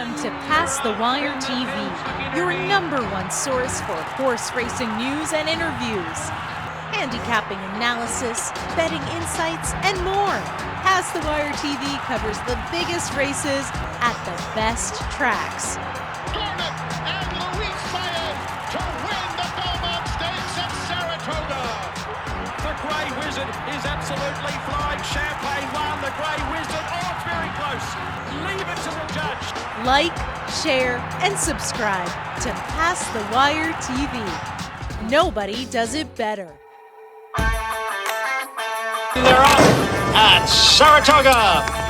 Welcome to Past the Wire TV, your #1 source for horse racing news and interviews, handicapping analysis, betting insights, and more. Past the Wire TV covers the biggest races at the best tracks. Garnet and Luis Saez to win the Belmont Stakes at Saratoga. The Grey Wizard is absolutely flying. Champagne won. The Grey Wizard. Oh, it's very close. Leave it to the judge. Like, share, and subscribe to Past the Wire TV. Nobody does it better. They're off at Saratoga.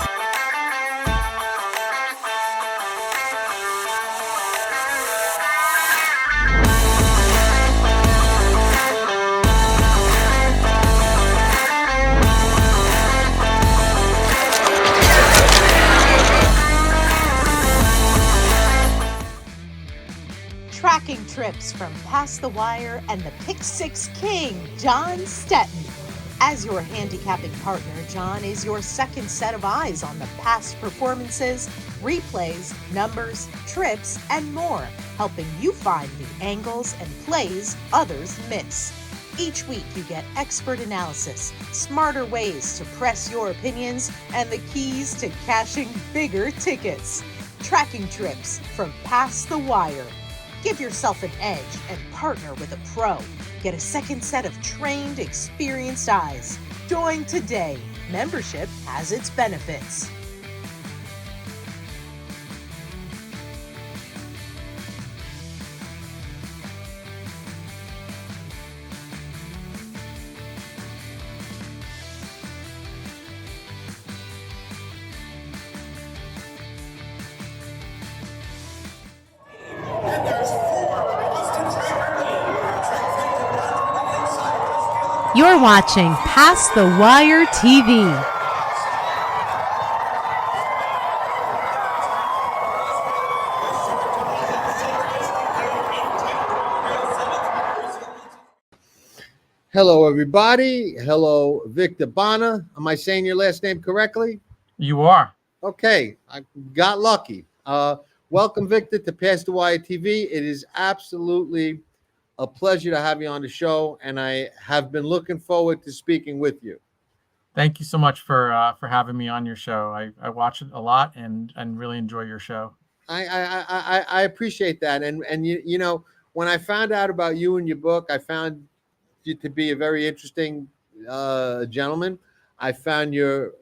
Tracking trips from Past the Wire and the Pick Six King, Jon Stettin. As your handicapping partner, Jon is your second set of eyes on the past performances, replays, numbers, trips, and more, helping you find the angles and plays others miss. Each week you get expert analysis, smarter ways to press your opinions, and the keys to cashing bigger tickets. Tracking trips from Past the Wire. Give yourself an edge and partner with a pro. Get a second set of trained, experienced eyes. Join today. Membership has its benefits. You're watching Past the Wire TV. Hello, everybody. Hello, Victor Bahna. Am I saying your last name correctly? You are. Okay, I got lucky. Welcome, Victor, to Past the Wire TV. It is absolutely a pleasure to have you on the show, and I have been looking forward to speaking with you. Thank you so much for having me on your show. I watch it a lot and really enjoy your show. I appreciate that, and you know, when I found out about you and your book, I found you to be a very interesting gentleman. I found your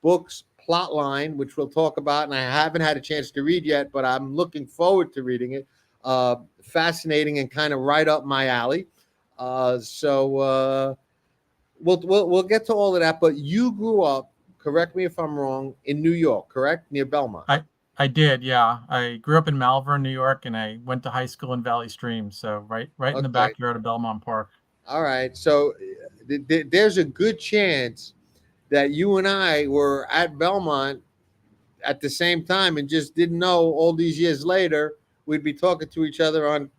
book's plot line, which we'll talk about, and I haven't had a chance to read yet, but I'm looking forward to reading it. Fascinating and kind of right up my alley. So we'll get to all of that. But you grew up, correct me if I'm wrong, in New York, correct? Near Belmont. I did, yeah. I grew up in Malvern, New York, and I went to high school in Valley Stream, so right in the backyard of Belmont Park. All right. So there's a good chance that you and I were at Belmont at the same time and just didn't know all these years later we'd be talking to each other on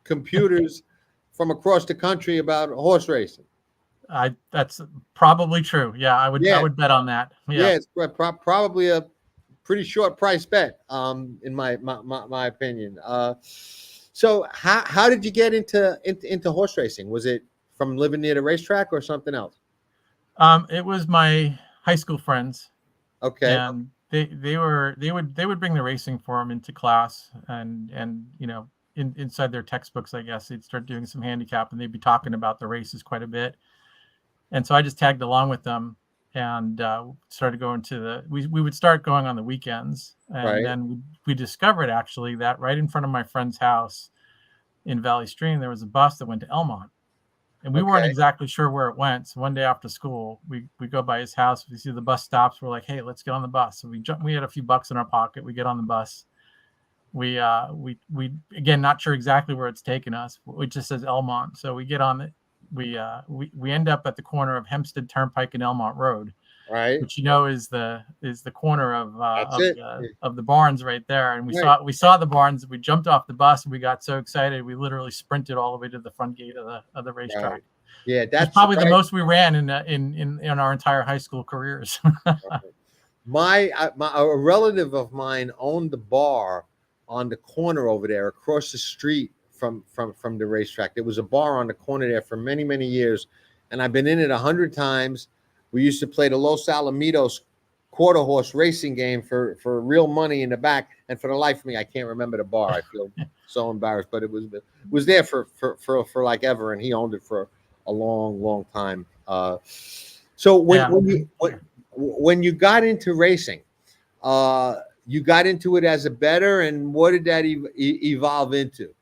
computers from across the country about horse racing. That's probably true. Yeah, I would bet on that. Yeah, it's probably a pretty short price bet, in my opinion. So how did you get into horse racing? Was it from living near the racetrack or something else? It was my high school friends. Okay. And they would bring the racing form into class, and you know, inside their textbooks, I guess they'd start doing some handicap, and they'd be talking about the races quite a bit. And so I just tagged along with them and started going to we would start going on the weekends, and then we discovered actually that right in front of my friend's house in Valley Stream there was a bus that went to Elmont. And we weren't exactly sure where it went. So one day after school, we go by his house. We see the bus stops. We're like, hey, let's get on the bus. So we had a few bucks in our pocket. We get on the bus. We again, not sure exactly where it's taking us. It just says Elmont. So we get on it. We end up at the corner of Hempstead Turnpike and Elmont Road. Right. Which, you know, is the corner of the barns right there. And we saw the barns. We jumped off the bus and we got so excited we literally sprinted all the way to the front gate of the racetrack. Right. Yeah, that's probably the most we ran in our entire high school careers. A relative of mine owned the bar on the corner over there, across the street from the racetrack. There was a bar on the corner there for many, many years, and I've been in it 100 times. We used to play the Los Alamitos quarter horse racing game for real money in the back, and for the life of me, I can't remember the bar. I feel so embarrassed, but it was there for like ever, and he owned it for a long, long time. So when you got into racing, you got into it as a bettor, and what did that evolve into?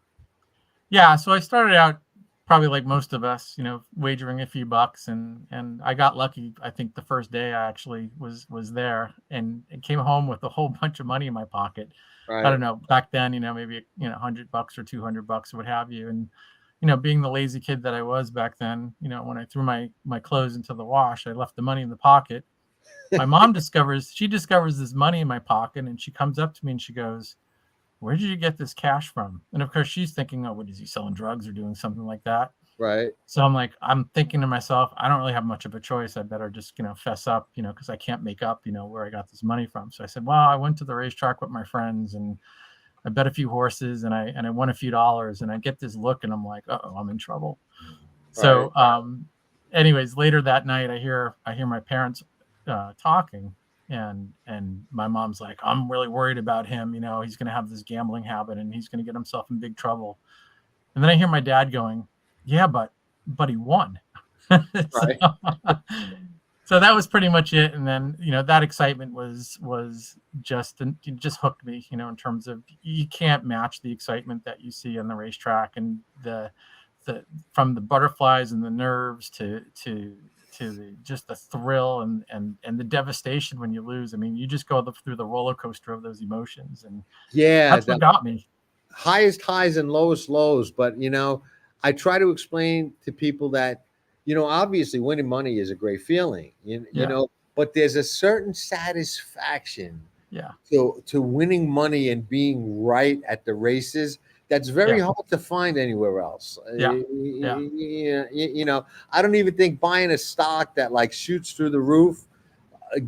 Yeah, so I started out probably like most of us, wagering a few bucks, and I got lucky. I think the first day I actually was there, and came home with a whole bunch of money in my pocket. Right. I don't know, back then, maybe $100 or $200 or what have you, and being the lazy kid that I was back then, when I threw my clothes into the wash, I left the money in the pocket. My mom discovers this money in my pocket, and she comes up to me and she goes, "Where did you get this cash from?" And of course she's thinking, "Oh, what is he selling drugs or doing something like that?" Right. So I'm thinking to myself, I don't really have much of a choice. I better just, fess up, because I can't make up, where I got this money from. So I said, well, I went to the racetrack with my friends and I bet a few horses and I won a few dollars, and I get this look and I'm like, uh-oh, I'm in trouble. So, anyways, later that night, I hear my parents talking, and my mom's like, I'm really worried about him. He's going to have this gambling habit and he's going to get himself in big trouble. And then I hear my dad going, yeah, but he won. Right. So that was pretty much it. And then, that excitement was just hooked me, in terms of, you can't match the excitement that you see on the racetrack, and the from the butterflies and the nerves to just the thrill and the devastation when you lose. I mean, you just go through the roller coaster of those emotions, and that's what got me. Highest highs and lowest lows. But I try to explain to people that obviously winning money is a great feeling, but there's a certain satisfaction to winning money and being right at the races that's very hard to find anywhere else. I don't even think buying a stock that like shoots through the roof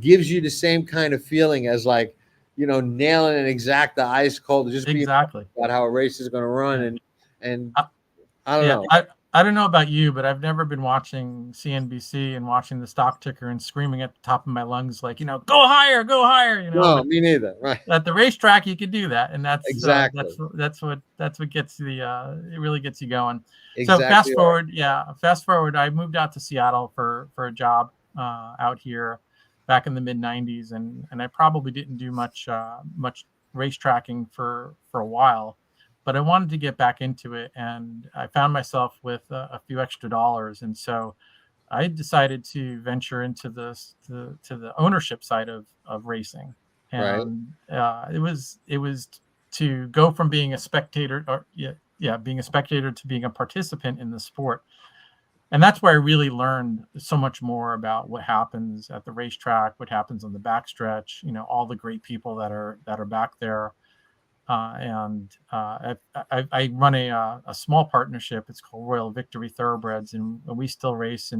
gives you the same kind of feeling as like nailing an exacta ice cold, just being about how a race is going to run. And I don't know. I don't know about you, but I've never been watching CNBC and watching the stock ticker and screaming at the top of my lungs, like, go higher, go higher. No, me neither. Right. At the racetrack, you could do that, and that's exactly that's what gets the it really gets you going. Exactly. So fast forward, I moved out to Seattle for a job out here back in the mid '90s, and I probably didn't do much racetracking for a while. But I wanted to get back into it, and I found myself with a few extra dollars, and so I decided to venture into the ownership side of racing, and it was to go from being a spectator being a spectator to being a participant in the sport, and that's where I really learned so much more about what happens at the racetrack, what happens on the backstretch, all the great people that are back there. I run a small partnership. It's called Royal Victory Thoroughbreds, and we still race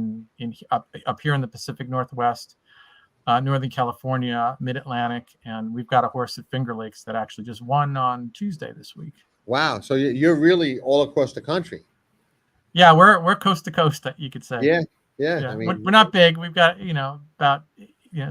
up here in the Pacific Northwest, Northern California, Mid-Atlantic, and we've got a horse at Finger Lakes that actually just won on Tuesday this week. Wow! So you're really all across the country. Yeah, we're coast to coast, you could say. Yeah. I mean, we're not big. We've got about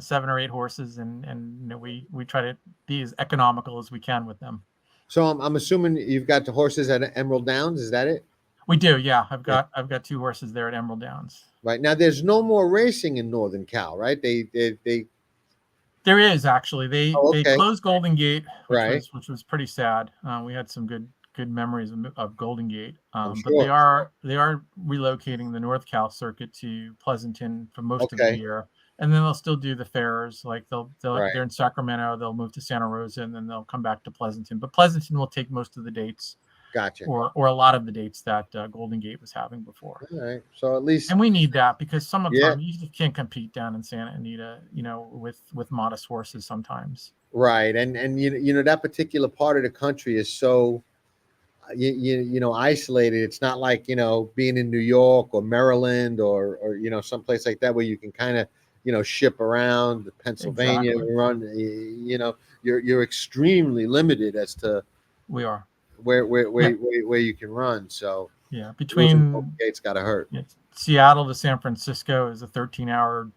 7 or 8 horses, and we try to be as economical as we can with them. So I'm assuming you've got the horses at Emerald Downs. Is that it? We do, yeah. I've got 2 horses there at Emerald Downs. Right now, there's no more racing in Northern Cal, right? There is actually. They closed Golden Gate, which was pretty sad. We had some good memories of Golden Gate, but they are relocating the North Cal circuit to Pleasanton for most of the year. And then they'll still do the fairs. Like they're in Sacramento, they'll move to Santa Rosa, and then they'll come back to Pleasanton. But Pleasanton will take most of the dates. Gotcha. Or a lot of the dates that Golden Gate was having before. All right. So at least, and we need that, because some of the time you just can't compete down in Santa Anita, with modest horses sometimes. Right. And that particular part of the country is so isolated. It's not like being in New York or Maryland or someplace like that where you can kind of ship around Pennsylvania and run. You're extremely limited as to We are. where you can run. So Yeah, losing between Gates got to hurt. Seattle to San Francisco is a 13-hour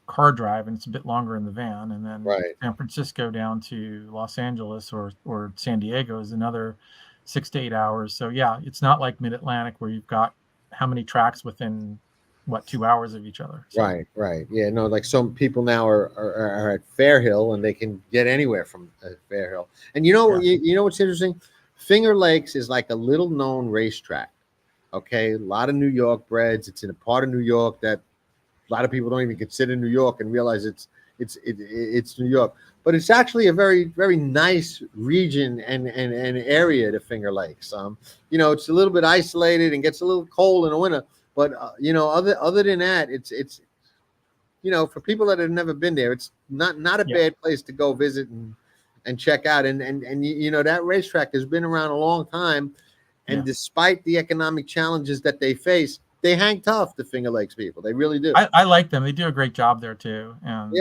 car drive, and it's a bit longer in the van. And then Right. San Francisco down to Los Angeles or San Diego is another 6 to 8 hours. So yeah, it's not like Mid-Atlantic where you've got how many tracks within 2 hours of each other. So, Right. Yeah, no, like some people now are at Fairhill and they can get anywhere from Fairhill. And you know what's interesting? Finger Lakes is like a little known racetrack. Okay, a lot of New York breds. It's in a part of New York that a lot of people don't even consider New York and realize it's New York. But it's actually a very, very nice region and area to Finger Lakes. It's a little bit isolated and gets a little cold in the winter. But other than that, it's for people that have never been there, it's not a bad place to go visit and check out. And that racetrack has been around a long time. And despite the economic challenges that they face, they hang tough, the Finger Lakes people. They really do. I like them. They do a great job there too, and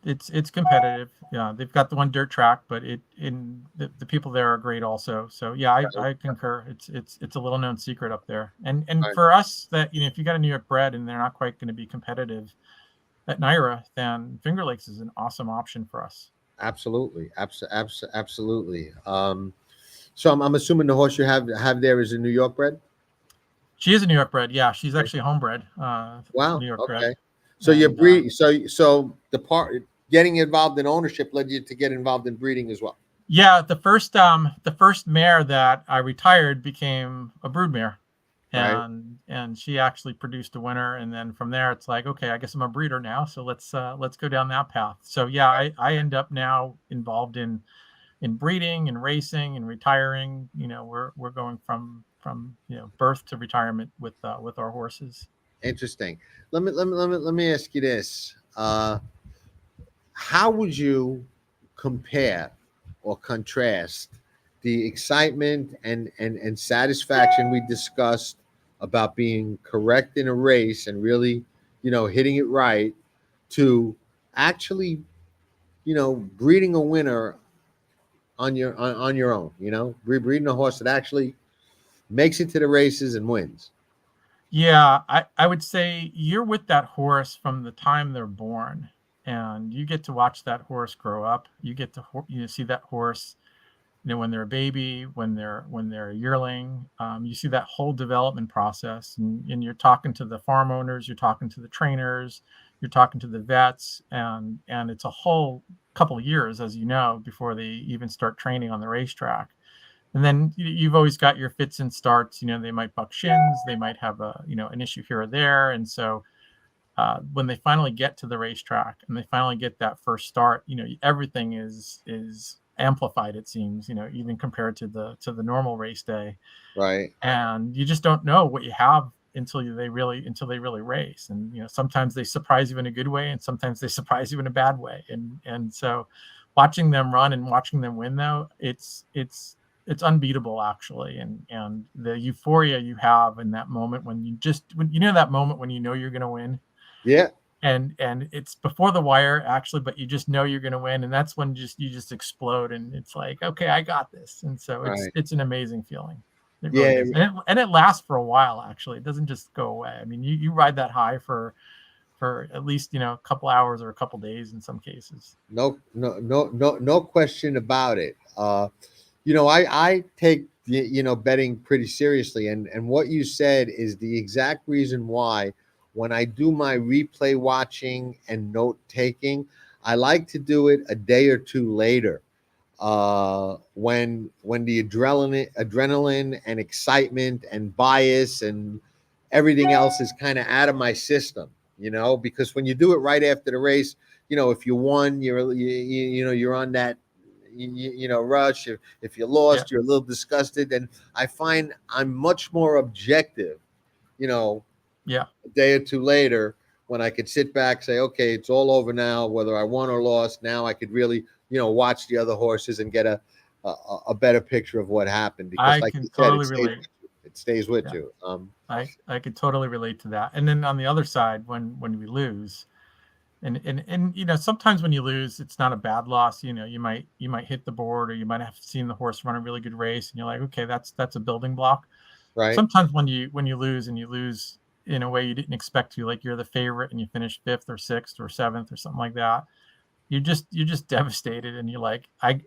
it's competitive. Yeah, they've got the one dirt track, but the people there are great also. So yeah, I concur. It's a little known secret up there, and for us that if you got a New York bred and they're not quite going to be competitive at NYRA, then Finger Lakes is an awesome option for us. Absolutely. So I'm assuming the horse you have there is a New York bred. She is a New York bred. Yeah, she's actually homebred. Wow. New York okay. bred. So you breed. So the part getting involved in ownership led you to get involved in breeding as well. Yeah, the first mare that I retired became a broodmare, and she actually produced a winner. And then from there, it's like, okay, I guess I'm a breeder now. So let's go down that path. So yeah, I end up now involved in breeding and racing and retiring. We're going from birth to retirement with our horses. Interesting. Let me ask you this: how would you compare or contrast the excitement and satisfaction we discussed about being correct in a race and really, hitting it right, to actually, breeding a winner on your own, breeding a horse that actually makes it to the races and wins? Yeah, I would say you're with that horse from the time they're born, and you get to watch that horse grow up. You get to see that horse, when they're a baby, when they're a yearling. You see that whole development process, and you're talking to the farm owners, you're talking to the trainers, you're talking to the vets, and it's a whole couple of years, as you know, before they even start training on the racetrack. And then you've always got your fits and starts. They might buck shins, they might have an issue here or there, and so when they finally get to the racetrack and they finally get that first start, everything is amplified, it seems, even compared to the normal race day. Right. And you just don't know what you have until they really race. And sometimes they surprise you in a good way, and sometimes they surprise you in a bad way. And so watching them run and watching them win, though, it's unbeatable, actually. And the euphoria you have in that moment when that moment when you're going to win. Yeah. And it's before the wire, actually, but you just know you're going to win, and that's when you just explode, and it's like, okay, I got this. And so it's an amazing feeling. It really is. And it lasts for a while. Actually, it doesn't just go away. I mean, you ride that high for at least a couple hours or a couple days in some cases. No question about it. I take betting pretty seriously, and what you said is the exact reason why when I do my replay watching and note taking, I like to do it a day or two later, when the adrenaline and excitement and bias and everything else is kind of out of my system, because when you do it right after the race, if you won, you're on that rush. If you lost, you're a little disgusted, and I find I'm much more objective, a day or two later, when I could sit back, say, okay, it's all over now, whether I won or lost. Now I could really, watch the other horses and get a better picture of what happened, because like you said, it stays with you. I could totally relate to that. And then on the other side, when we lose, And sometimes when you lose, it's not a bad loss. You might hit the board, or you might have seen the horse run a really good race, and you're like, okay, that's a building block. Right. Sometimes when you lose, and you lose in a way you didn't expect to, like you're the favorite and you finish 5th or 6th or 7th or something like that, you're just devastated, and you're like, I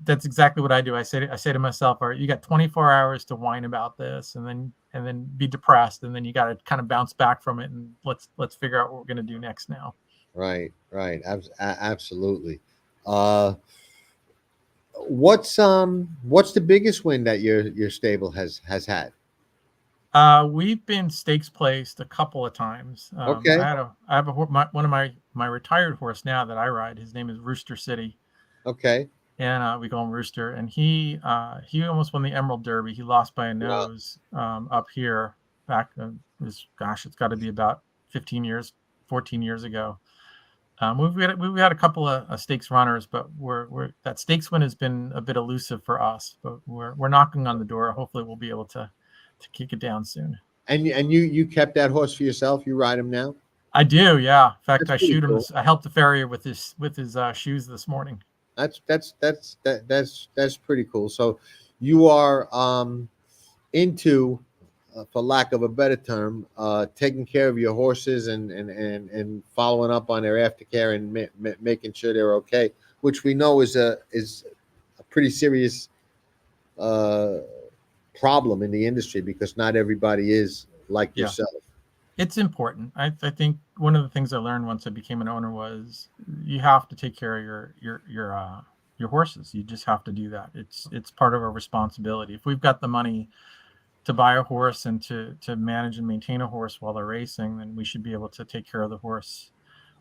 that's exactly what I do. I say to myself, all right, you got 24 hours to whine about this, and then be depressed, and then you got to kind of bounce back from it, and let's figure out what we're going to do next now. Right. Right. Absolutely. Uh, what's the biggest win that your stable has had? We've been stakes placed a couple of times. Okay. I have one of my retired horse now that I ride. His name is Rooster City, Okay. and we call him Rooster. And he almost won the Emerald Derby. He lost by a Wow. nose up here back. It's got to be about 15 years, 14 years ago. We've had a couple of stakes runners, but that stakes win has been a bit elusive for us. But we're knocking on the door. Hopefully, we'll be able to kick it down soon. And you kept that horse for yourself? You ride him now? I do, yeah. In fact, That's I pretty shoot him. cool. I helped the farrier with his shoes this morning. That's pretty cool. So you are into, for lack of a better term, taking care of your horses and following up on their aftercare and making sure they're okay, which we know is a pretty serious uh, problem in the industry, because not everybody is like Yeah, yourself. it's important. I think one of the things I learned once I became an owner was you have to take care of your horses. You just have to do that. It's part of our responsibility. If we've got the money to buy a horse and to manage and maintain a horse while they're racing, then we should be able to take care of the horse,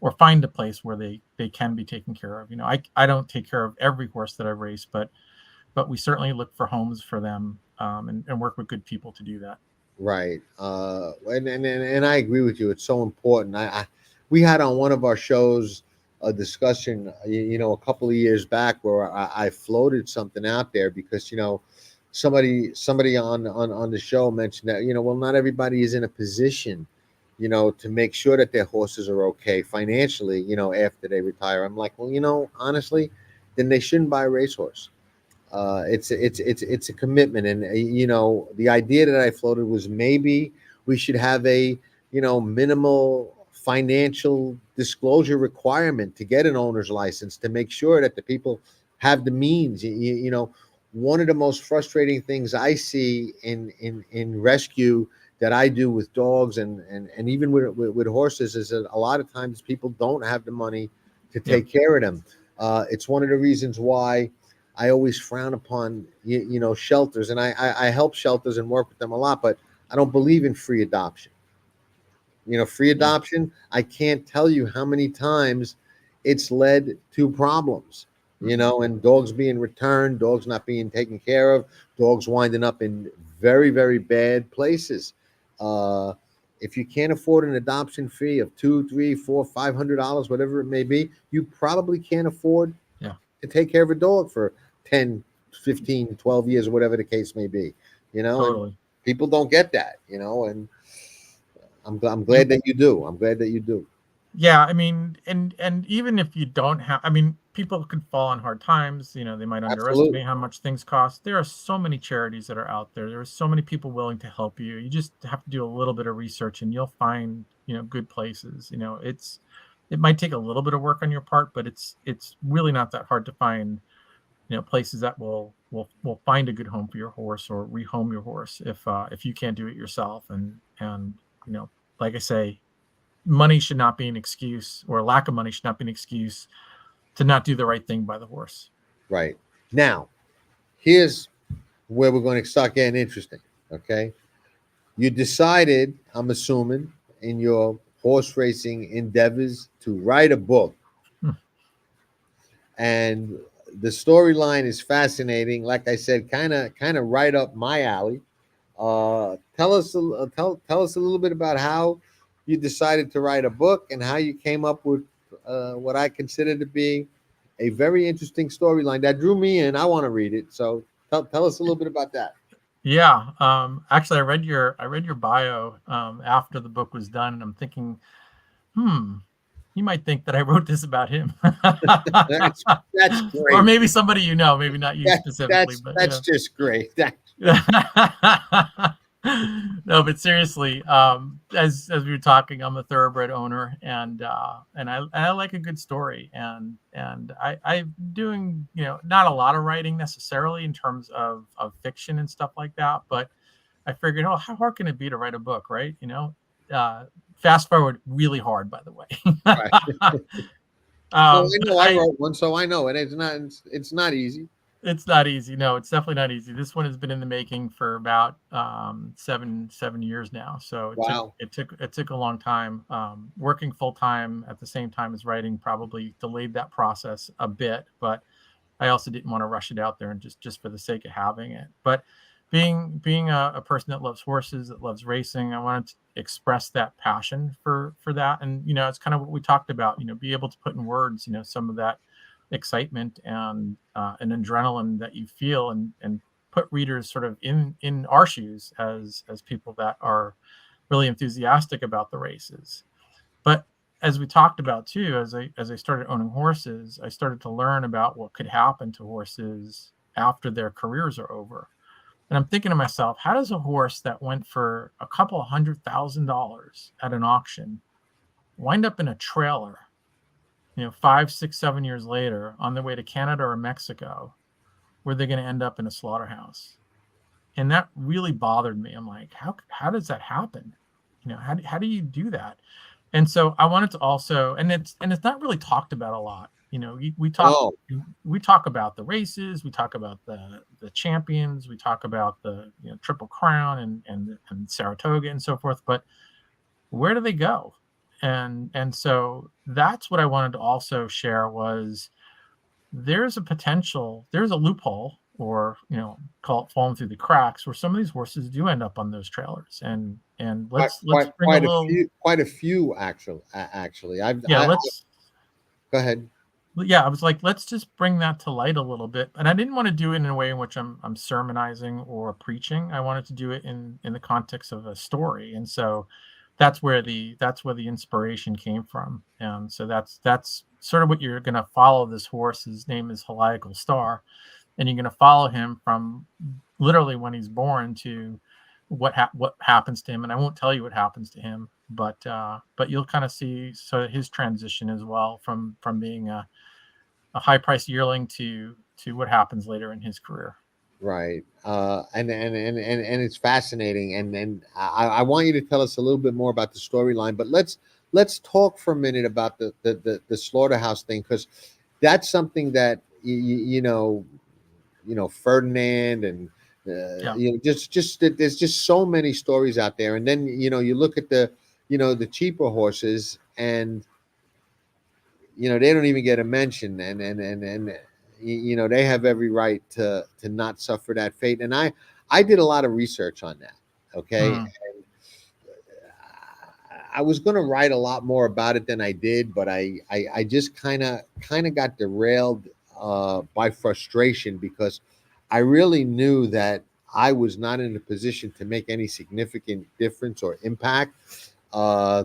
or find a place where they can be taken care of. I don't take care of every horse that I race, but we certainly look for homes for them, and work with good people to do that. Right. And I agree with you. It's so important. We had on one of our shows a discussion, a couple of years back, where I floated something out there, because, somebody on the show mentioned that, well, not everybody is in a position, to make sure that their horses are okay financially, after they retire. I'm like, well, honestly, then they shouldn't buy a racehorse. It's a commitment, and the idea that I floated was, maybe we should have a minimal financial disclosure requirement to get an owner's license, to make sure that the people have the means. One of the most frustrating things I see in rescue that I do with dogs, and even with horses, is that a lot of times people don't have the money to Yeah, take care of them. It's one of the reasons why I always frown upon shelters, and I help shelters and work with them a lot, but I don't believe in free adoption. Free yeah, adoption, I can't tell you how many times it's led to problems. mhm, And dogs being returned, dogs not being taken care of, dogs winding up in very, very bad places. Uh, if you can't afford an adoption fee of two, three, four, $500, whatever it may be, you probably can't afford yeah, to take care of a dog for 10, 15, 12 years, or whatever the case may be, and totally. people don't get that, and I'm You glad that you do. I'm glad that you do. Yeah, I mean, and even if you don't have, I mean, people could fall on hard times. They might Absolutely. underestimate how much things cost. There are so many charities that are out there. There are so many people willing to help you. You just have to do a little bit of research, and you'll find, good places. It might take a little bit of work on your part, but it's really not that hard to find, places that will find a good home for your horse, or rehome your horse if you can't do it yourself. And like I say, money should not be an excuse, or lack of money should not be an excuse to not do the right thing by the horse. Right. Now, here's where we're going to start getting interesting. Okay. You decided, I'm assuming, in your horse racing endeavors, to write a book. Hmm. And the storyline is fascinating. Like I said, kind of right up my alley. Tell us a little bit about how you decided to write a book, and how you came up with what I consider to be a very interesting storyline that drew me in. I want to read it. So tell us a little bit about that. Yeah. Actually, I read your bio after the book was done, and I'm thinking, hmm, You might think that I wrote this about him. That's Or great. maybe somebody you know, maybe not you specifically, but That's just great. No, but seriously, as we were talking, I'm a thoroughbred owner, and I like a good story, and I'm doing, not a lot of writing necessarily in terms of fiction and stuff like that, but I figured, oh, how hard can it be to write a book, right? Uh, fast forward really hard, by the way. Right. No, I But know. I wrote one, so I know, and it's not easy. it's not easy. No, it's definitely not easy. This one has been in the making for about 7 years now. So Wow. it took a long time. Working full time at the same time as writing probably delayed that process a bit, but I also didn't want to rush it out there and just for the sake of having it. But being a person that loves horses, that loves racing, I wanted to express that passion for that. And it's kind of what we talked about. Be able to put in words, some of that excitement and adrenaline that you feel, and put readers sort of in our shoes as people that are really enthusiastic about the races. But as we talked about too, as I started owning horses, I started to learn about what could happen to horses after their careers are over. And I'm thinking to myself, how does a horse that went for a couple of $100,000 at an auction wind up in a trailer, 5, 6, 7 years later on their way to Canada or Mexico, where they're going to end up in a slaughterhouse? And that really bothered me. I'm like, how does that happen? How do you do that? And so I wanted to also, and it's not really talked about a lot. Oh, We talk about the races, we talk about the champions, we talk about the Triple Crown and Saratoga and so forth. But where do they go? And so that's what I wanted to also share was there's a loophole, or call it falling through the cracks, where some of these horses do end up on those trailers, and let's bring a little. quite a few actually. Yeah, let's Go ahead. yeah, I was like, let's just bring that to light a little bit. And I didn't want to do it in a way in which I'm sermonizing or preaching. I wanted to do it in the context of a story. And so that's where the inspiration came from. And so that's sort of what you're going to follow. This horse, his name is Helical Star, and you're going to follow him from literally when he's born to what happens to him. And I won't tell you what happens to him, but you'll kind of see so his transition as well from being a high priced yearling to what happens later in his career. Right. And it's fascinating. And I want you to tell us a little bit more about the storyline, but let's talk for a minute about the slaughterhouse thing, because that's something that Ferdinand and Yeah. just there's just so many stories out there. And then you look at the cheaper horses, and they don't even get a mention, and they have every right to not suffer that fate. And I did a lot of research on that. Okay. Mm, I was going to write a lot more about it than I did, but I just kind of got derailed by frustration, because I really knew that I was not in a position to make any significant difference or impact. Uh,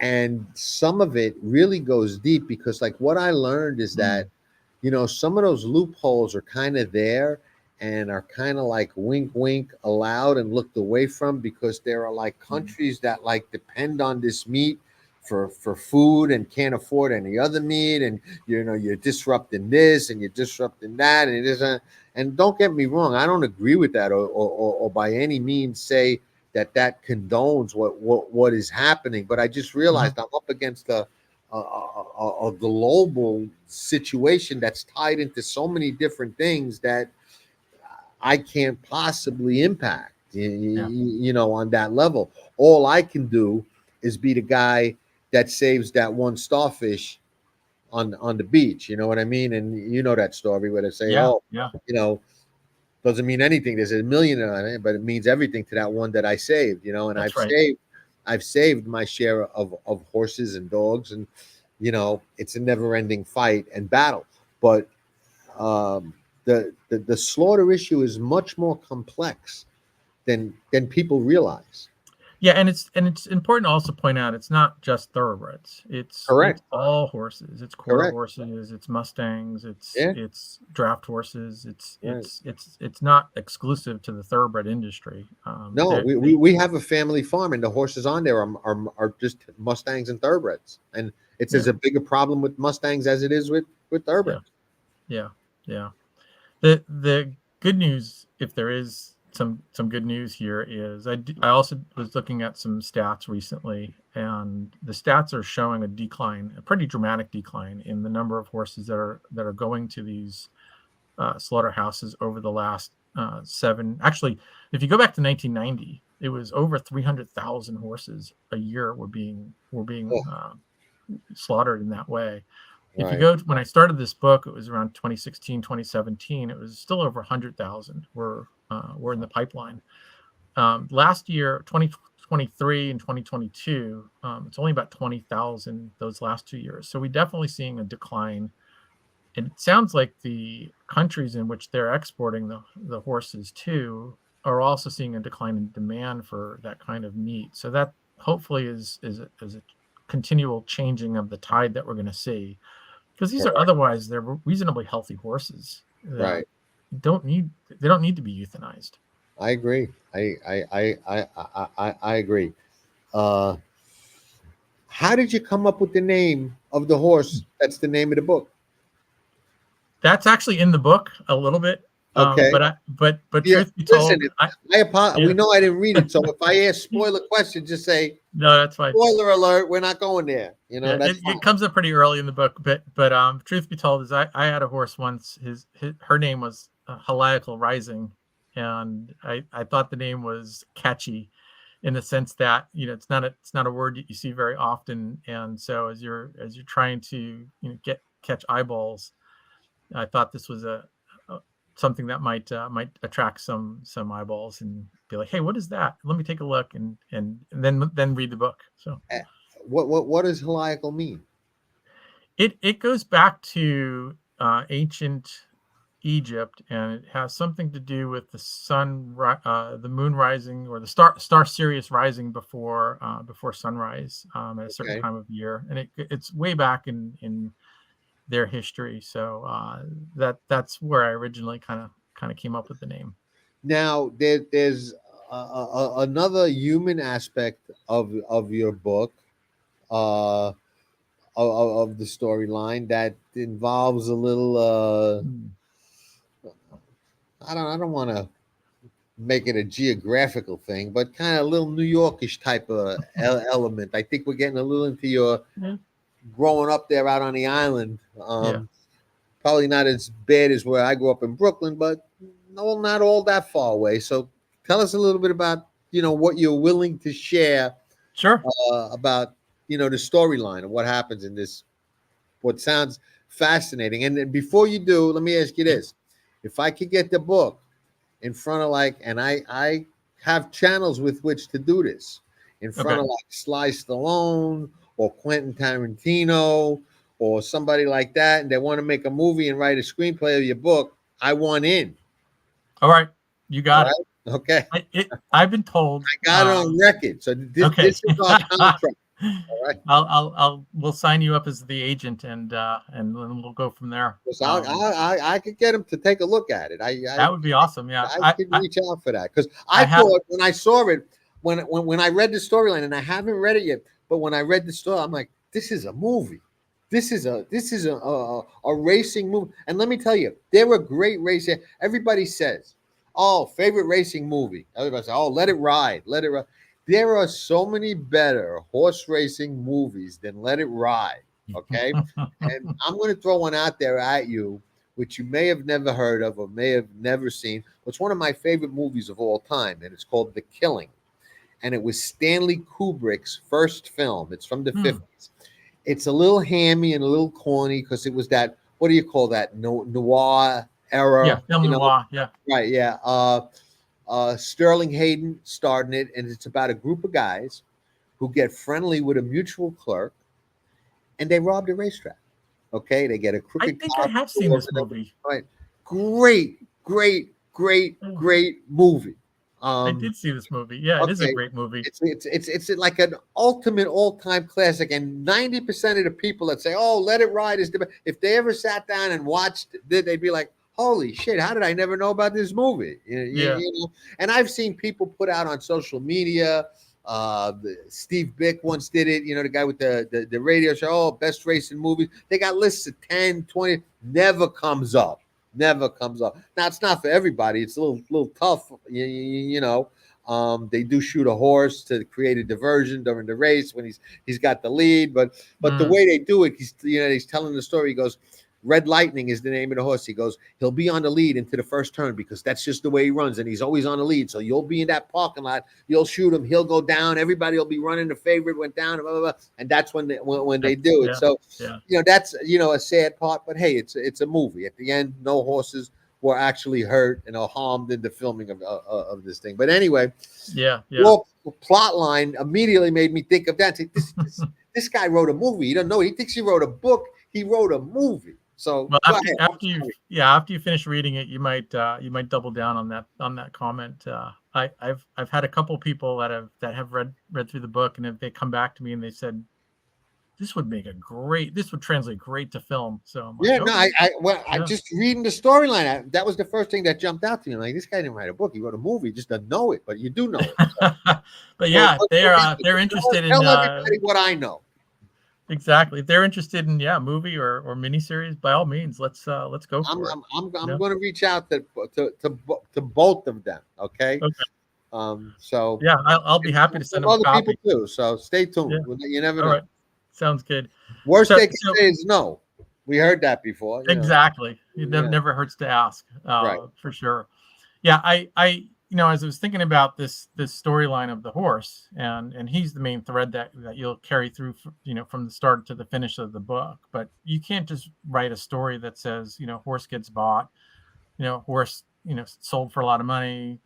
and some of it really goes deep, because like what I learned is that mm, some of those loopholes are kind of there, and are kind of like wink wink allowed and looked away from, because there are like mm, countries that like depend on this meat for food and can't afford any other meat, and you're disrupting this and you're disrupting that, and it isn't. And don't get me wrong, I don't agree with that, or by any means say that condones what is happening. But I just mhm, realized I'm up against a global situation that's tied into so many different things that I can't possibly impact, yeah. on that level. All I can do is be the guy that saves that one starfish on the beach. You know what I mean? And you know that story where they say, Yeah. oh, Yeah. you know, doesn't mean anything. There's a million on it, but it means everything to that one that I saved. And That's right. I've saved my share of horses and dogs, and it's a never ending fight and battle. But the slaughter issue is much more complex than people realize. Yeah, and it's important to also point out it's not just thoroughbreds. It's Correct. all horses. It's quarter Correct. horses. It's mustangs. Yeah. It's draft horses. Right. It's not exclusive to the thoroughbred industry. No, we have a family farm, and the horses on there are just Mustangs and thoroughbreds, and it's Yeah. as a bigger problem with Mustangs as it is with thoroughbreds. Yeah. The good news, if there is some good news here, is I also was looking at some stats recently, and the stats are showing a pretty dramatic decline in the number of horses that are going to these slaughterhouses over the last 7. Actually, if you go back to 1990, it was over 300,000 horses a year were being slaughtered in that way. If you go when I started this book, it was around 2016, 2017. It was still over 100,000 were in the pipeline. Last year, 2023 and 2022, it's only about 20,000 those last 2 years. So we're definitely seeing a decline. And it sounds like the countries in which they're exporting the horses to are also seeing a decline in demand for that kind of meat. So that hopefully is a continual changing of the tide that we're going to see. Because these are otherwise they're reasonably healthy horses. Right. They don't need to be euthanized. I agree. I agree. How did you come up with the name of the horse? That's the name of the book. That's actually in the book a little bit. Okay. But truth be told, listen, I apologize. We know I didn't read it, so if I ask spoiler question, just say no. That's fine. Spoiler alert. We're not going there. It comes up pretty early in the book. But truth be told, is I had a horse once. Her name was Helical Rising, and I thought the name was catchy, in the sense that it's not a word that you see very often, and so as you're trying to catch eyeballs, I thought this was something that might attract some eyeballs and be like, hey, what is that? Let me take a look and then read the book. So what does helical mean? It goes back to ancient Egypt, and it has something to do with the moon rising, or the star Sirius rising before sunrise at a certain time of year, and it's way back in their history. So that's where I originally kind of came up with the name. Now there's another human aspect of your book, of the storyline that involves a little. I don't want to make it a geographical thing, but kind of a little New Yorkish type of element. I think we're getting a little into your growing up there out on the island. Probably not as bad as where I grew up in Brooklyn, but no, not all that far away. So tell us a little bit about what you're willing to share. Sure. About the storyline of what happens in this, what sounds fascinating. And then before you do, let me ask you this: if I could get the book in front of and I have channels with which to do this, in front of Sly Stallone or Quentin Tarantino or somebody like that, and they want to make a movie and write a screenplay of your book, I want in. All right, you got it. Okay. I've been told. I got it on record, so this is our contract. All right. We'll sign you up as the agent, and then we'll go from there. So I could get him to take a look at it. That would be awesome. Yeah, I could reach out for that, because I thought when I saw it, when I read the storyline, and I haven't read it yet, but when I read the story, I'm like, this is a movie. This is a racing movie. And let me tell you, they were great racing. Everybody says, oh, favorite racing movie. Everybody says, oh, Let It Ride. Let It Ride. There are so many better horse racing movies than Let It Ride. Okay. And I'm going to throw one out there at you, which you may have never heard of or may have never seen. It's one of my favorite movies of all time, and it's called The Killing. And it was Stanley Kubrick's first film. It's from the 50s. It's a little hammy and a little corny because it was that, what do you call that, noir era? Yeah, film noir, yeah. Right, yeah. Sterling Hayden starred in it, and it's about a group of guys who get friendly with a mutual clerk, and they robbed a racetrack. Okay, they get a crooked. I think I have seen this movie. Right, great movie. I did see this movie. Yeah, it is a Okay, great movie. it's like an ultimate all-time classic, and 90% of the people that say, "Oh, Let It Ride" is the best, if they ever sat down and watched it, they'd be like, "Holy shit! How did I never know about this movie?" Yeah. You know. And I've seen people put out on social media. Steve Bick once did it. You know, the guy with the radio show. Oh, best racing movies. They got lists of 10, 20. Never comes up. Never comes up. Now it's not for everybody. It's a little tough. You know. They do shoot a horse to create a diversion during the race when he's got the lead, but the Mm. way they do it, he's telling the story. He goes, Red Lightning is the name of the horse. He goes, he'll be on the lead into the first turn because that's just the way he runs, and he's always on the lead. So you'll be in that parking lot, you'll shoot him, he'll go down, everybody will be running. The favorite went down, blah, blah, blah. And that's when they do it. Yeah. So Yeah. that's a sad part, but hey, it's a movie. At the end, no horses were actually hurt and harmed in the filming of this thing. But anyway, Yeah. Yeah. your plot line immediately made me think of that. This guy wrote a movie. He doesn't know. He thinks he wrote a book. He wrote a movie. So Well, go ahead. after you finish reading it, you might double down on that comment. I've had a couple people that have read through the book, and if they come back to me and they said this would translate great to film. So I'm like, Yeah, no, okay. I Yeah. just reading the storyline. That was the first thing that jumped out to me. Like, this guy didn't write a book. He wrote a movie. He just doesn't know it, but you do know it. But yeah, So, they're interested in tell everybody what I know. exactly. If they're interested in movie or miniseries, by all means, let's go for it. I'm going to reach out to both of them. Okay. Okay. So Yeah, I'll be happy to send them a other people copy. too. So stay tuned. Yeah. You never All know. right. Sounds good. Worst So, they can say is no. We heard that before. exactly. It Yeah. never hurts to ask, Right. for sure. Yeah, I as I was thinking about this storyline of the horse, and he's the main thread that you'll carry through, from the start to the finish of the book. But you can't just write a story that says, horse gets bought, horse, sold for a lot of money,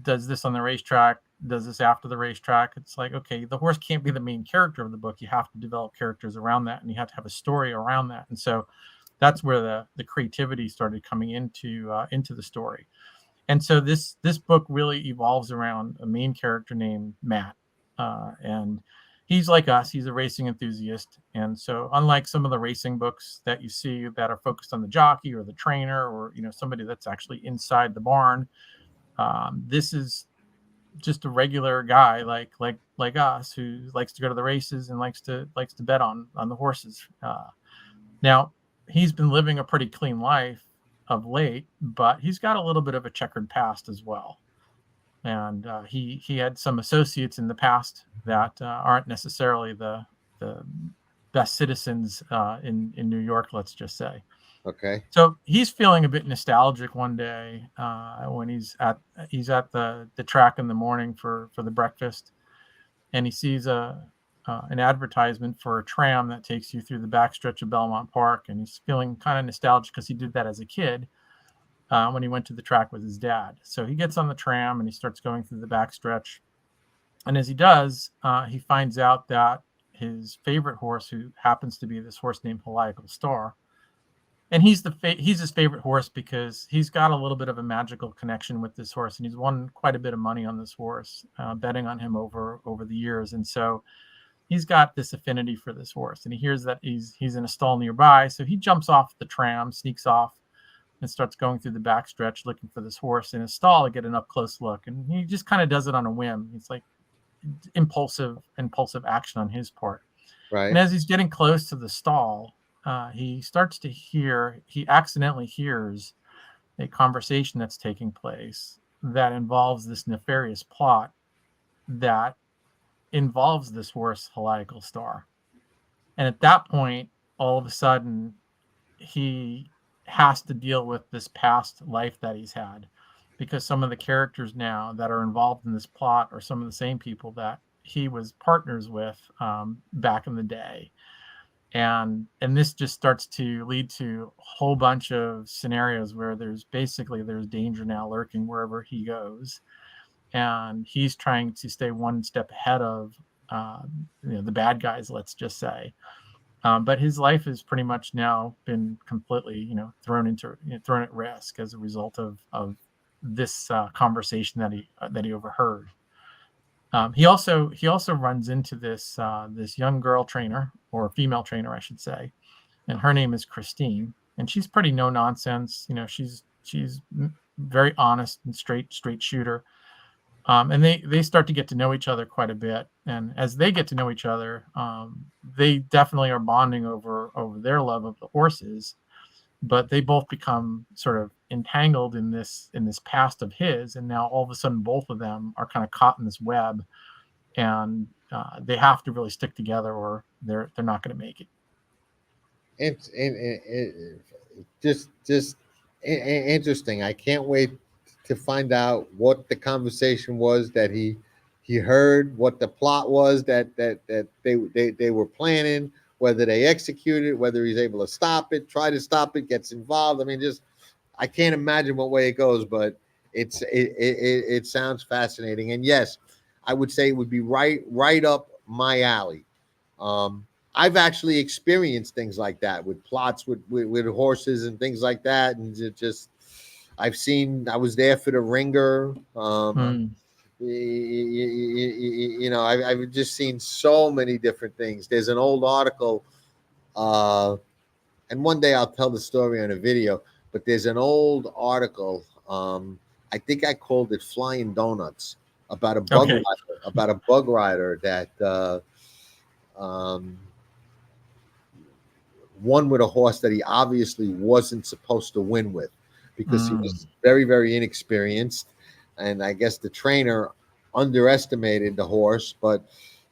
does this on the racetrack, does this after the racetrack. It's like, okay, the horse can't be the main character of the book. You have to develop characters around that, and you have to have a story around that. And so that's where the creativity started coming into the story. And so this book really evolves around a main character named Matt, and he's like us. He's a racing enthusiast, and so unlike some of the racing books that you see that are focused on the jockey or the trainer or somebody that's actually inside the barn, this is just a regular guy like us who likes to go to the races and likes to bet on the horses. Now he's been living a pretty clean life of late, but he's got a little bit of a checkered past as well. And he had some associates in the past that aren't necessarily the best citizens in New York, let's just say. Okay. So he's feeling a bit nostalgic one day when he's at the track in the morning for the breakfast, and he sees an advertisement for a tram that takes you through the backstretch of Belmont Park, and he's feeling kind of nostalgic because he did that as a kid when he went to the track with his dad. So he gets on the tram and he starts going through the backstretch, and as he does, he finds out that his favorite horse, who happens to be this horse named Helical Star, and he's his favorite horse because he's got a little bit of a magical connection with this horse, and he's won quite a bit of money on this horse, betting on him over the years. And so he's got this affinity for this horse, and he hears that he's in a stall nearby. So he jumps off the tram, sneaks off, and starts going through the backstretch looking for this horse in a stall to get an up close look. And he just kind of does it on a whim. It's like impulsive action on his part. Right. And as he's getting close to the stall, he accidentally hears a conversation that's taking place that involves this nefarious plot that involves this horse, Helical Star. And at that point, all of a sudden, he has to deal with this past life that he's had, because some of the characters now that are involved in this plot are some of the same people that he was partners with back in the day. And this just starts to lead to a whole bunch of scenarios where there's danger now lurking wherever he goes. And he's trying to stay one step ahead of the bad guys, let's just say. But his life has pretty much now been completely, thrown at risk as a result of this conversation that he overheard. He also runs into this this young girl trainer, or female trainer, I should say, and her name is Christine, and she's pretty no nonsense. You know, she's very honest and straight shooter. And they start to get to know each other quite a bit, and as they get to know each other, they definitely are bonding over their love of the horses, but they both become sort of entangled in this past of his, and now all of a sudden both of them are kind of caught in this web, and they have to really stick together or they're not going to make it. It's just interesting. I can't wait to find out what the conversation was that he heard, what the plot was that they were planning, whether they executed, whether he's able to stop it, try to stop it, gets involved. I mean, just I can't imagine what way it goes, but it sounds fascinating. And yes, I would say it would be right up my alley. I've actually experienced things like that with plots with horses and things like that, and it just I was there for the ringer. You know, I've just seen so many different things. There's an old article, and one day I'll tell the story on a video. But there's an old article. I think I called it "Flying Donuts," about a bug Okay. rider, that won with a horse that he obviously wasn't supposed to win with, because he was very, very inexperienced, and I guess the trainer underestimated the horse. But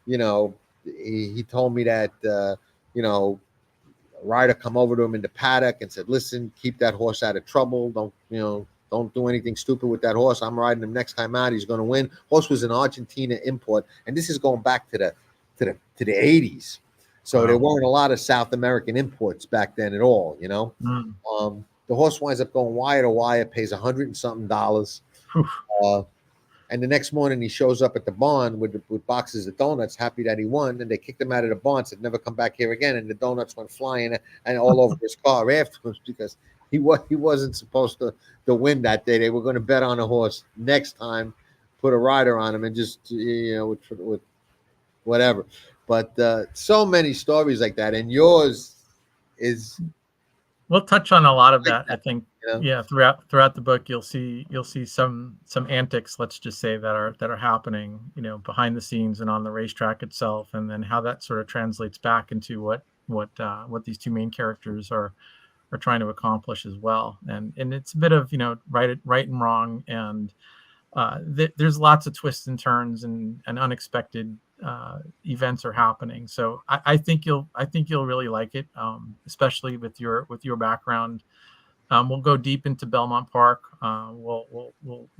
you know, he told me that you know, a rider come over to him in the paddock and said, "Listen, keep that horse out of trouble. Don't do anything stupid with that horse. I'm riding him next time out. He's going to win." Horse was an Argentina import, and this is going back to the 80s. So there weren't a lot of South American imports back then at all, you know. The horse winds up going wire to wire, pays $100 and something. And the next morning he shows up at the barn with boxes of donuts, happy that he won. And they kicked him out of the barn, said, "Never come back here again." And the donuts went flying and all over his car afterwards, because he wasn't supposed to win that day. They were going to bet on a horse next time, put a rider on him, and just, you know, with whatever. But so many stories like that, and yours is. We'll touch on a lot of that. I think, you know? yeah, throughout the book, you'll see some antics, let's just say, that are happening, you know, behind the scenes and on the racetrack itself, and then how that sort of translates back into what these two main characters are trying to accomplish as well. And it's a bit of, you know, right and wrong, and there's lots of twists and turns and unexpected events are happening. So I think you'll really like it, especially with your background. We'll go deep into Belmont Park. We'll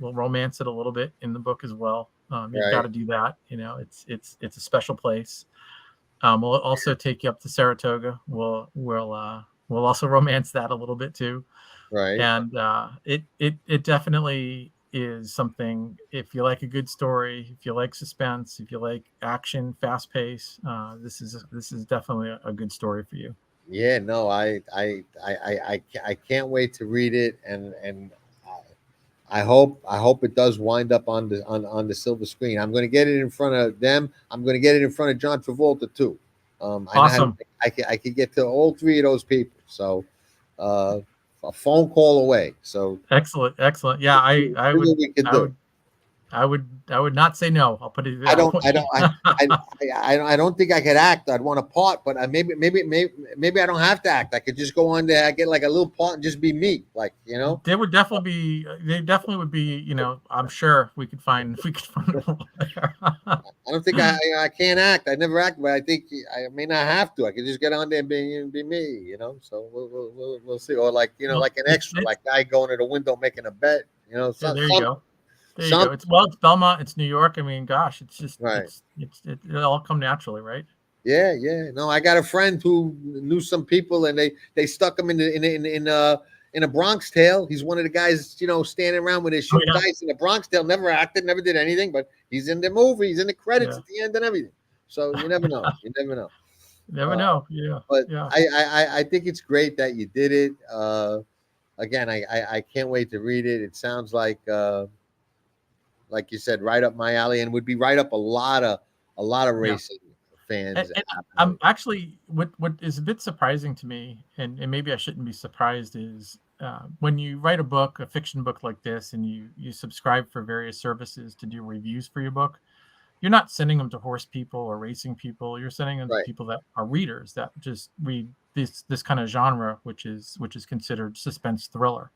romance it a little bit in the book as well. You've got to do that. You know, it's a special place. We'll also take you up to Saratoga. We'll also romance that a little bit too. Right. And it definitely is something. If you like a good story, if you like suspense, if you like action, fast pace, this is definitely a good story for you. Yeah, no, I can't wait to read it, and I hope it does wind up on the silver screen. I'm going to get it in front of them. I'm going to get it in front of John Travolta too. Awesome. I could get to all three of those people. So a phone call away. So excellent. Yeah, I would not say no. I'll put it. I don't think I could act. I'd want a part, but maybe I don't have to act. I could just go on there. I get like a little part and just be me, like, you know. They definitely would be. You know, I'm sure we could find. I don't think I can't act. I never act, but I think I may not have to. I could just get on there and be me, you know. So we'll see. Or like, you know, like an extra, like guy going to the window making a bet, you know. There you go. There you go. It's Belmont. It's New York. I mean, gosh, it's just right. It all come naturally, right? Yeah. No, I got a friend who knew some people, and they stuck him in a Bronx Tale. He's one of the guys, you know, standing around with his shoot dice in the Bronx Tale. Never acted, never did anything, but he's in the movie. He's in the credits at the end and everything. So you never know. You never know. Never know. Yeah. But yeah. I think it's great that you did it. again, I can't wait to read it. It sounds like you said, right up my alley, and would be right up a lot of Yeah. racing fans' And alley. I'm actually what is a bit surprising to me, and maybe I shouldn't be surprised, is when you write a book, a fiction book like this, and you subscribe for various services to do reviews for your book. You're not sending them to horse people or racing people. You're sending them to Right, people that are readers that just read this kind of genre, which is considered suspense thriller.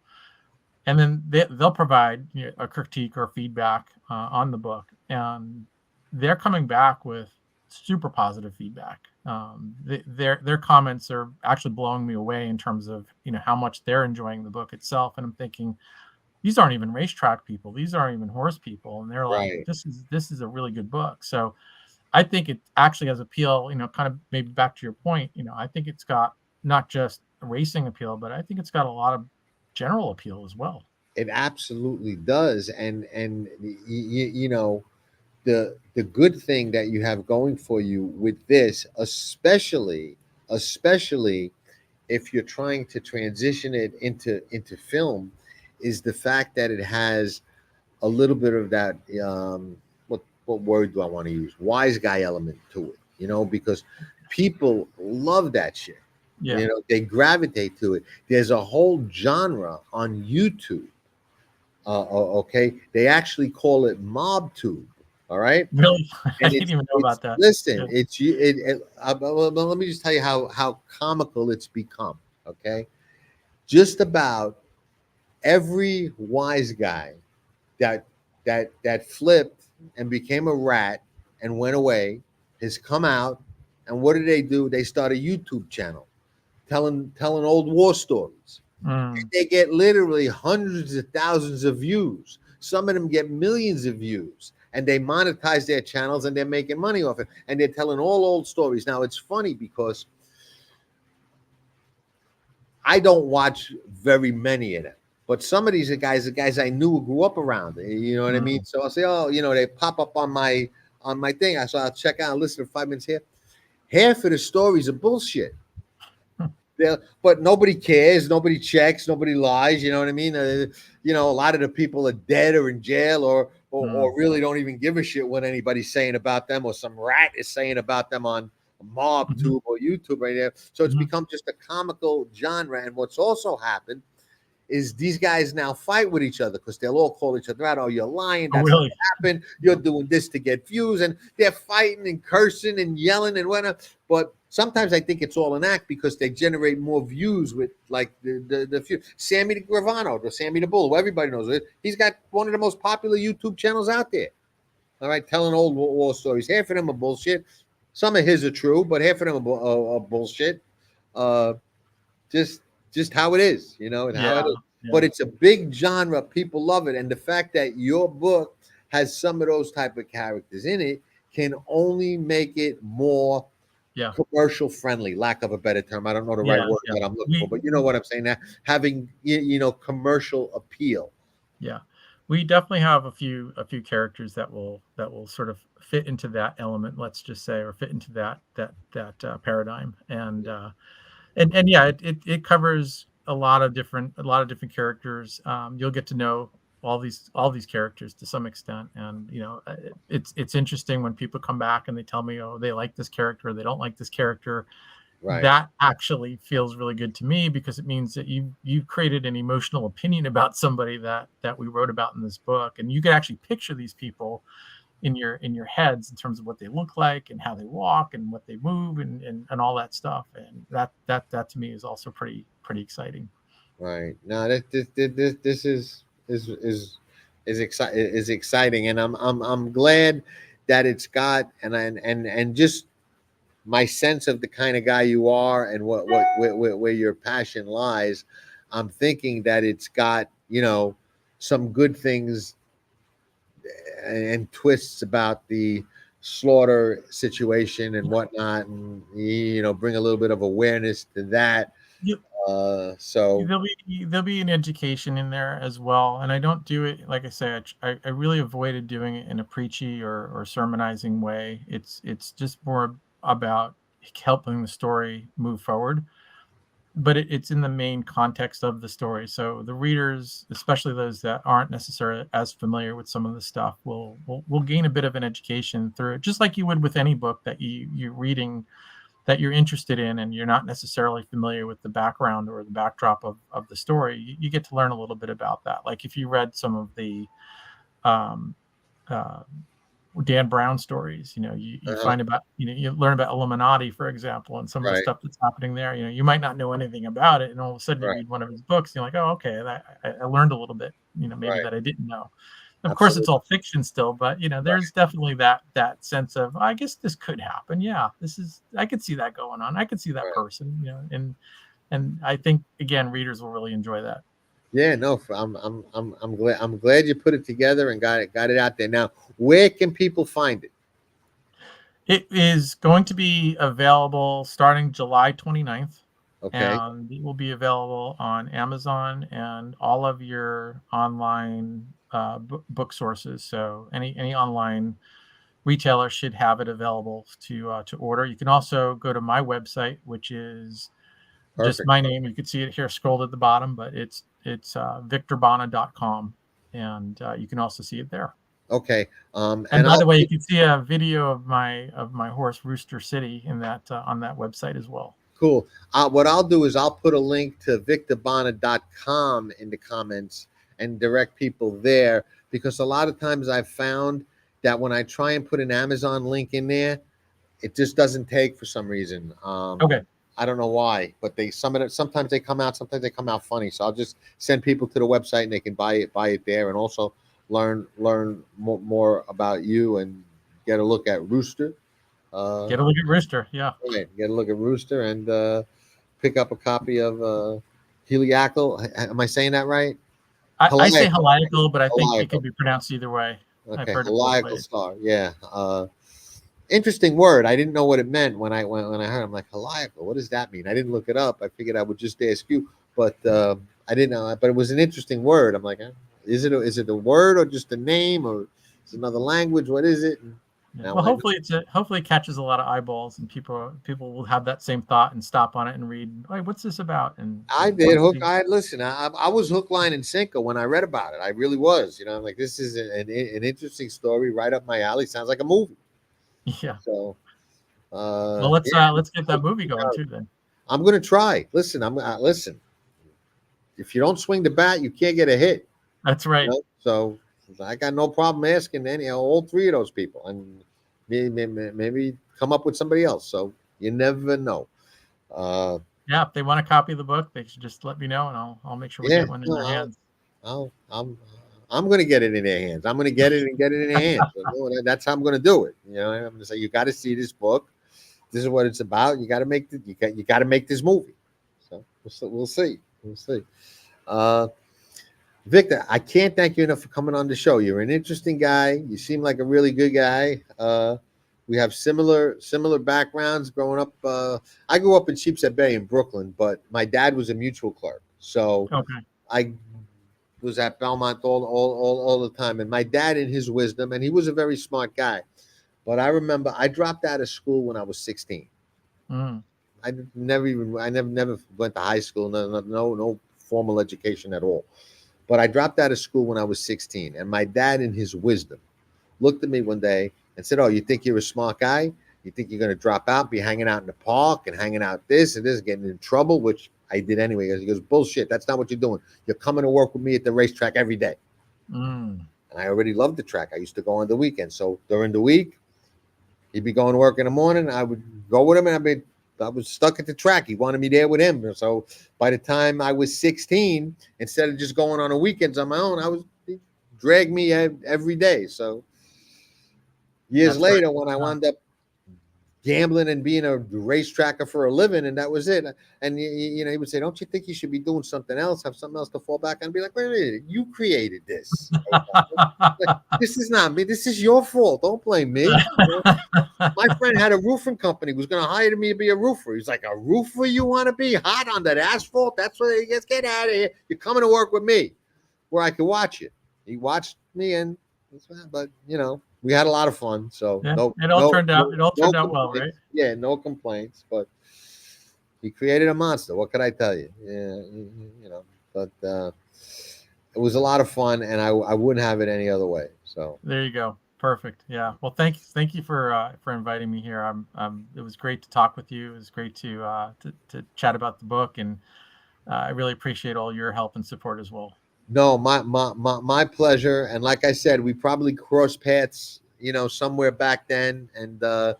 And then they'll provide, a critique or feedback on the book, and they're coming back with super positive feedback. Their comments are actually blowing me away in terms of how much they're enjoying the book itself. And I'm thinking, these aren't even racetrack people, these aren't even horse people, and they're like, right. this is a really good book. So I think it actually has appeal, kind of maybe back to your point. I think it's got not just racing appeal, but I think it's got a lot of general appeal as well. It absolutely does, and the good thing that you have going for you with this, especially if you're trying to transition it into film, is the fact that it has a little bit of that what word do I want to use? Wise guy element to it, because people love that shit. Yeah. They gravitate to it. There's a whole genre on YouTube. Okay, they actually call it mob tube. All right, Really? I and didn't even know it's about that. listen, Yeah. it's you. Well, let me just tell you how comical it's become. Okay, just about every wise guy that that flipped and became a rat and went away has come out, and what do? They start a YouTube channel telling old war stories. Mm. They get literally hundreds of thousands of views. Some of them get millions of views, and they monetize their channels and they're making money off it. And they're telling all old stories. Now it's funny because I don't watch very many of them. But some of these are guys, the guys I knew who grew up around. You know what I mean? Mm. So I'll say, oh, they pop up on my thing. So I'll check out and listen to 5 minutes here. Half of the stories are bullshit. But nobody cares, nobody checks, nobody lies. You know what I mean? A lot of the people are dead or in jail, or Mm. really don't even give a shit what anybody's saying about them, or some rat is saying about them on mob Mhm. tube or YouTube right there. So it's Mhm. become just a comical genre. And what's also happened is these guys now fight with each other because they'll all call each other out. Oh, you're lying. Oh, That's not really? what happened. You're doing this to get views. And they're fighting and cursing and yelling and whatnot. But sometimes I think it's all an act because they generate more views with like the few. Sammy the Gravano, the Sammy the Bull, who everybody knows it. He's got one of the most popular YouTube channels out there. All right, telling old war stories. Half of them are bullshit. Some of his are true, but half of them are bullshit. Uh, just just how it is, and how it Yeah. is. But Yeah. it's a big genre. People love it, and the fact that your book has some of those type of characters in it can only make it more Yeah. commercial friendly. Lack of a better term, I don't know the right Yeah. word Yeah. that I'm looking for, We but you know what I'm saying. Now, having commercial appeal. Yeah, we definitely have a few characters that will sort of fit into that element, let's just say, or fit into that paradigm. And yeah, it covers a lot of different characters. You'll get to know all these characters to some extent, and it's interesting when people come back and they tell me, oh, they like this character, or they don't like this character. Right, That actually feels really good to me because it means that you've created an emotional opinion about somebody that we wrote about in this book, and you can actually picture these people in your heads in terms of what they look like and how they walk and what they move and all that stuff. And that to me is also pretty exciting. right. No, this is exciting, and I'm glad that it's got and just my sense of the kind of guy you are and where your passion lies. I'm thinking that it's got some good things and twists about the slaughter situation and whatnot, and bring a little bit of awareness to that. You, So there'll be an education in there as well, and I don't do it, like I say, I really avoided doing it in a preachy or sermonizing way. It's just more about helping the story move forward. but it's in the main context of the story. So the readers, especially those that aren't necessarily as familiar with some of the stuff, will gain a bit of an education through it, just like you would with any book that you're reading that you're interested in, and you're not necessarily familiar with the background or the backdrop of the story. You get to learn a little bit about that. Like if you read some of the um, uh, Dan Brown stories, you find about, you learn about Illuminati, for example, and some of the Right. stuff that's happening there. You might not know anything about it, and all of a sudden you Right. read one of his books, and you're like, oh, okay, I learned a little bit, maybe Right. that I didn't know. Of course, it's Absolutely. all fiction still, but there's definitely that sense of, I guess this could happen. Yeah, I could see that going on. I could see that Right. person, and I think again, readers will really enjoy that. Yeah, no, I'm glad you put it together and got it out there. Now, where can people find it? It is going to be available starting July 29th, Okay. and it will be available on Amazon and all of your online book sources. So any online retailer should have it available to order. You can also go to my website, which is just Perfect. my name. You can see it here scrolled at the bottom, but it's victorbahna.com, and you can also see it there. Okay. And And by the I'll way, you can see a video of my horse Rooster City in that on that website as well. cool. What I'll do is I'll put a link to victorbahna.com in the comments and direct people there, because a lot of times I've found that when I try and put an Amazon link in there, it just doesn't take for some reason. Okay. I don't know why, but sometimes they come out funny. So I'll just send people to the website and they can buy it there, and also learn more about you and get a look at Rooster. Get a look at Rooster. Yeah. Right, get a look at Rooster and pick up a copy of Heliacal. Am I saying that right? I say Heliacal. Helical, but I think it Heliacal. could be pronounced either way. I've Okay, heard it both Helical ways. Star. Yeah. Interesting word. I didn't know what it meant when I heard it. I'm like, Helical. What does that mean? I didn't look it up. I figured I would just ask you, but I didn't know. But it was an interesting word. I'm like, is it a word or just a name, or is it another language? What is it? Yeah. Well, hopefully hopefully it catches a lot of eyeballs, and people will have that same thought and stop on it and read, hey, what's this about? And I did hook. Listen. I was hook, line, and sinker when I read about it. I really was. I'm like, this is an interesting story, right up my alley. Sounds like a movie. Yeah. So, well, let's get that movie going too. Then I'm gonna try. Listen, listen. If you don't swing the bat, you can't get a hit. That's right. So I got no problem asking all three of those people, and maybe come up with somebody else. So you never know. Yeah, if they want a copy of the book, they should just let me know, and I'll make sure we get one in their hands. I'm going to get it in their hands. I'm going to get it in their hands. That's how I'm going to do it. I'm going to say, you got to see this book. This is what it's about. You got to make you got to make this movie. So we'll see. We'll see. Victor, I can't thank you enough for coming on the show. You're an interesting guy. You seem like a really good guy. We have similar backgrounds growing up. I grew up in Sheepshead Bay in Brooklyn, but my dad was a mutual clerk. So I was at Belmont all the time. And my dad, in his wisdom, and he was a very smart guy, but I remember I dropped out of school when I was 16. I never went to high school. No formal education at all. But I dropped out of school when I was 16. And my dad, in his wisdom, looked at me one day and said, "Oh, you think you're a smart guy? You think you're going to drop out, be hanging out in the park and hanging out this and this, getting in trouble," which I did anyway. He goes, "Bullshit. That's not what you're doing. You're coming to work with me at the racetrack every day." And I already loved the track. I used to go on the weekends. So during the week, he'd be going to work in the morning. I would go with him, and I was stuck at the track. He wanted me there with him. So by the time I was 16, instead of just going on the weekends on my own, he dragged me every day. So years later, when I wound up gambling and being a racetracker for a living, and that was it. And he would say, "Don't you think you should be doing something else? Have something else to fall back on?" I'd be like, "Wait a minute, you created this. This is not me. This is your fault. Don't blame me." My friend had a roofing company, was going to hire me to be a roofer. He's like, "A roofer you want to be? Hot on that asphalt? That's what he gets. Get out of here. You're coming to work with me where I could watch you." He watched me, but we had a lot of fun. So it all turned out well, right? Yeah, no complaints. But He created a monster. What could I tell you? Yeah, but it was a lot of fun, and I wouldn't have it any other way. So There you go. Perfect. Yeah. Well, thank you for inviting me here. It was great to talk with you. It was great to chat about the book, and I really appreciate all your help and support as well. no, my pleasure. And like I said, we probably crossed paths, somewhere back then, and the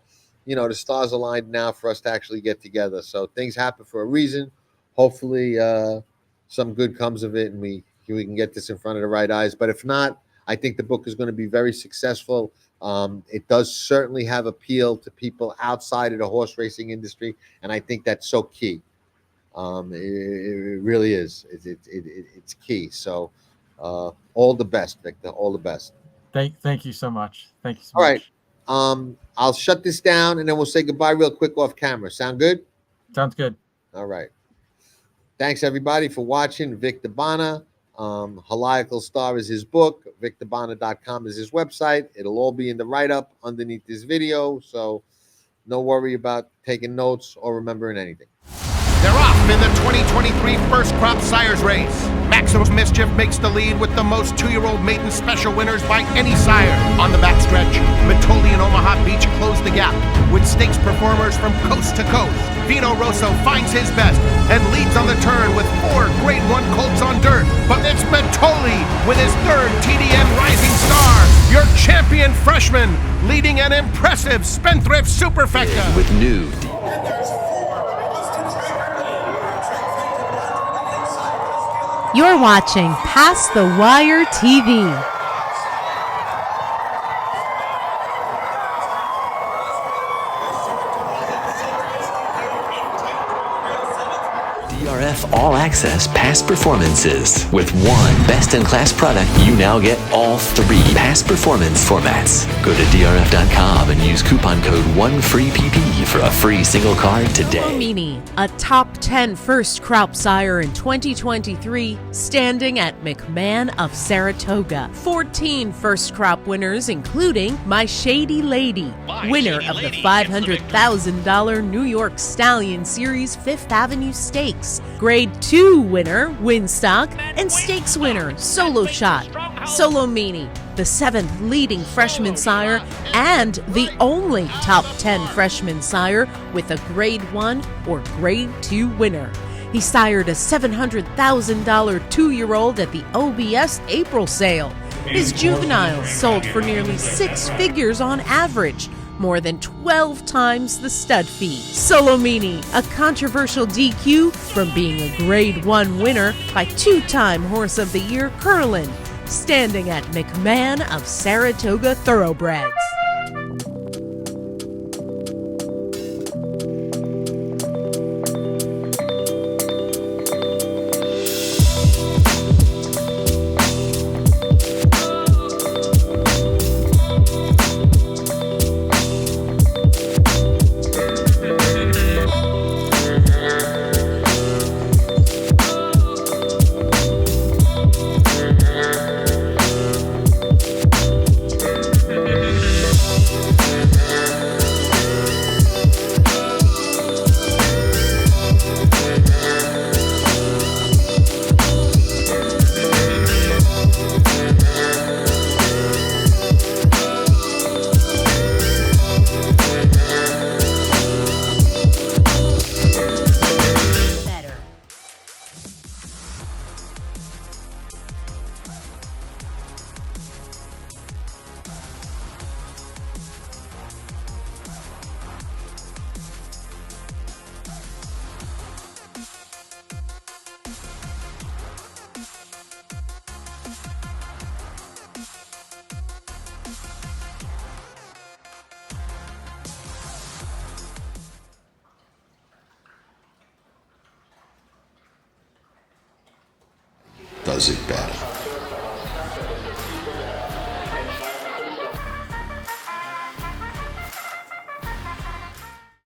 stars aligned now for us to actually get together. So things happen for a reason. Hopefully, some good comes of it, and we can get this in front of the right eyes. But if not, I think the book is going to be very successful. It does certainly have appeal to people outside of the horse racing industry, and I think that's so key. It really is. It's key. So, all the best, Victor. All the best. Thank you so much. Thank you so All right. much. I'll shut this down and then we'll say goodbye real quick off camera. Sound good? Sounds good. All right. Thanks everybody for watching. Victor Bahna. Helical Star is his book. VictorBahna.com is his website. It'll all be in the write-up underneath this video. So no worry about taking notes or remembering anything. They're off in the 2023 First Crop Sires Race. Maximum Mischief makes the lead with the most 2-year-old maiden special winners by any sire. On the backstretch, Mitoli and Omaha Beach close the gap with stakes performers from coast to coast. Vino Rosso finds his best and leads on the turn with 4 Grade 1 colts on dirt. But it's Mitoli with his 3rd TDN Rising Star, your champion freshman, leading an impressive Spendthrift Superfecta. With new You're watching Past the Wire TV. DRF All Access past performances. With one best-in-class product, you now get all 3 past performance formats. Go to drf.com and use coupon code 1FREEPP for a free single card today. Mini, a top 10 first crop sire in 2023, standing at McMahon of Saratoga. 14 first crop winners, including My Shady Lady, winner of the $500,000 New York Stallion Series 5th Avenue Stakes. Grade 2 winner, Winstock, and stakes winner, Solo Shot. Solo Mini, the 7th leading freshman sire and the only top 10 freshman sire with a Grade 1 or Grade 2 winner. He sired a $700,000 2-year-old at the OBS April sale. His juveniles sold for nearly 6 figures on average, more than 12 times the stud fee. Solomini, a controversial DQ from being a Grade 1 winner by 2-time Horse of the Year Curlin, standing at McMahon of Saratoga Thoroughbreds. Does it better.